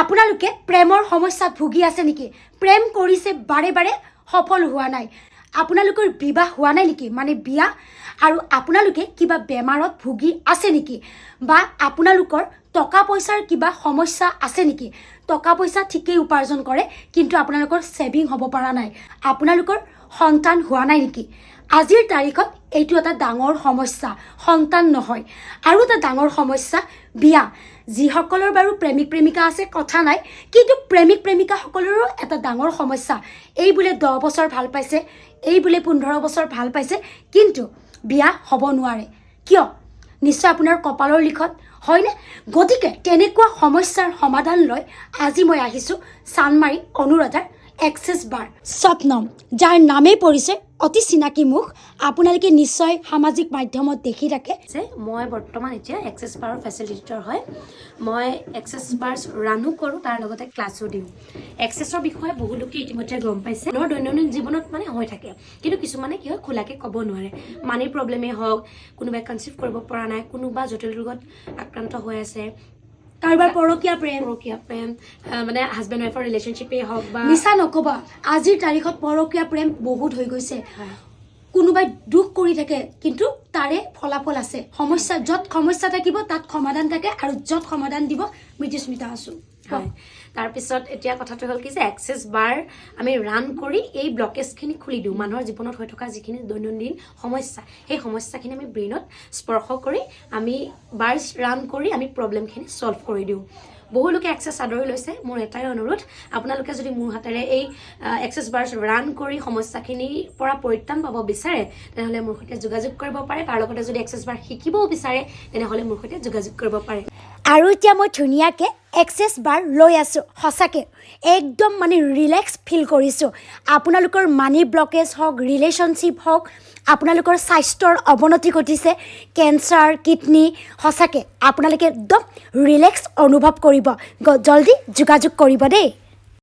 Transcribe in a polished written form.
আপোনালোকে প্ৰেমৰ সমস্যাত ভুগি আছে নেকি? প্ৰেম কৰিছে বাৰে বাৰে সফল হোৱা নাই। আপোনালোকৰ বিবাহ হোৱা নাই নেকি? মানে বিয়া। আৰু আপোনালোকে কিবা বেমাৰত ভুগি আছে নেকি? বা আপোনালোকৰ টকা পইচাৰ কিবা সমস্যা আছে নেকি? টকা পইচা ঠিকেই উপাৰ্জন কৰে কিন্তু আপোনালোকৰ ছেভিং হ'ব পৰা নাই। আপোনালোকৰ সন্তান হোৱা নাই নেকি? আজিৰ তাৰিখত এইটো এটা ডাঙৰ সমস্যা, সন্তান নহয়। আৰু এটা ডাঙৰ সমস্যা বিয়া। যিসকলৰ বাৰু প্ৰেমিক প্ৰেমিকা আছে কথা নাই, কিন্তু প্ৰেমিক প্ৰেমিকাসকলৰো এটা ডাঙৰ সমস্যা। এই বোলে 10 বছৰ ভাল পাইছে, এই বোলে 15 বছৰ ভাল পাইছে, কিন্তু বিয়া হ'ব নোৱাৰে। কিয়? নিশ্চয় আপোনাৰ কপালৰ লিখত হয়নে? গতিকে তেনেকুৱা সমস্যাৰ সমাধান লৈ আজি মই আহিছোঁ চানমাৰী অনুৰাধাৰ এক্সেছ বাৰ স্বপ্নম, যাৰ নামেই পৰিছে অতি চিনাকি মুখ। আপোনালোকে নিশ্চয় সামাজিক মাধ্যমত দেখি থাকে যে মই বৰ্তমান এতিয়া এক্সেছ বাৰৰ ফেচিলিটেটৰ হয়। মই এক্সেছ বাৰ ৰানো কৰোঁ, তাৰ লগতে ক্লাছো দিওঁ। এক্সেছৰ বিষয়ে বহু লোকে ইতিমধ্যে গম পাইছে। মোৰ দৈনন্দিন জীৱনত মানে হৈ থাকে, কিন্তু কিছুমানে কি হয় খোলাকৈ ক'ব নোৱাৰে। মানিৰ প্ৰব্লেমেই হওক, কোনোবাই কনচিভ কৰিব পৰা নাই, কোনোবা জটিল ৰোগত আক্ৰান্ত হৈ আছে, কাৰোবাৰ পৰকীয়া প্ৰেম মানে হাজবেণ্ড ৱাইফৰ ৰিলেশ্যনশ্বিপেই হওক বা মিছা নক'বা, আজিৰ তাৰিখত পৰকীয়া প্ৰেম বহুত হৈ গৈছে। কোনোবাই দুখ কৰি থাকে কিন্তু তাৰে ফলাফল আছে। সমস্যা য'ত সমস্যা থাকিব তাত সমাধান থাকে, আৰু য'ত সমাধান দিব মৃদুস্মিতা আছো। হয়, তাৰপিছত এতিয়া কথাটো হ'ল কি যে এক্সেছ বাৰ আমি ৰান কৰি এই ব্লকেজখিনি খুলি দিওঁ। মানুহৰ জীৱনত হৈ থকা যিখিনি দৈনন্দিন সমস্যা, সেই সমস্যাখিনি আমি ব্ৰেইনত স্পৰ্শ কৰি আমি বাৰ ৰান কৰি আমি প্ৰব্লেমখিনি ছল্ভ কৰি দিওঁ। বহু লোকে এক্সেছ আদৰি লৈছে। মোৰ এটাই অনুৰোধ, আপোনালোকে যদি মোৰ হাতেৰে এই এক্সেছ বাৰ ৰান কৰি সমস্যাখিনিৰ পৰা পৰিত্ৰাণ পাব বিচাৰে, তেনেহ'লে মোৰ সৈতে যোগাযোগ কৰিব পাৰে। তাৰ লগতে যদি এক্সেছ বাৰ শিকিবও বিচাৰে, তেনেহ'লে মোৰ সৈতে যোগাযোগ কৰিব পাৰে। আৰু এতিয়া মই ধুনীয়াকৈ এক্সেছ বাৰ লৈ আছোঁ। সঁচাকৈ একদম মানে ৰিলেক্স ফিল কৰিছোঁ। আপোনালোকৰ মানি ব্লকেজ হওক, ৰিলেশ্যনশ্বিপ হওক, আপোনালোকৰ স্বাস্থ্যৰ অৱনতি ঘটিছে, কেঞ্চাৰ, কিডনী, সঁচাকৈ আপোনালোকে একদম ৰিলেক্স অনুভৱ কৰিব। জল্দি যোগাযোগ কৰিব দেই।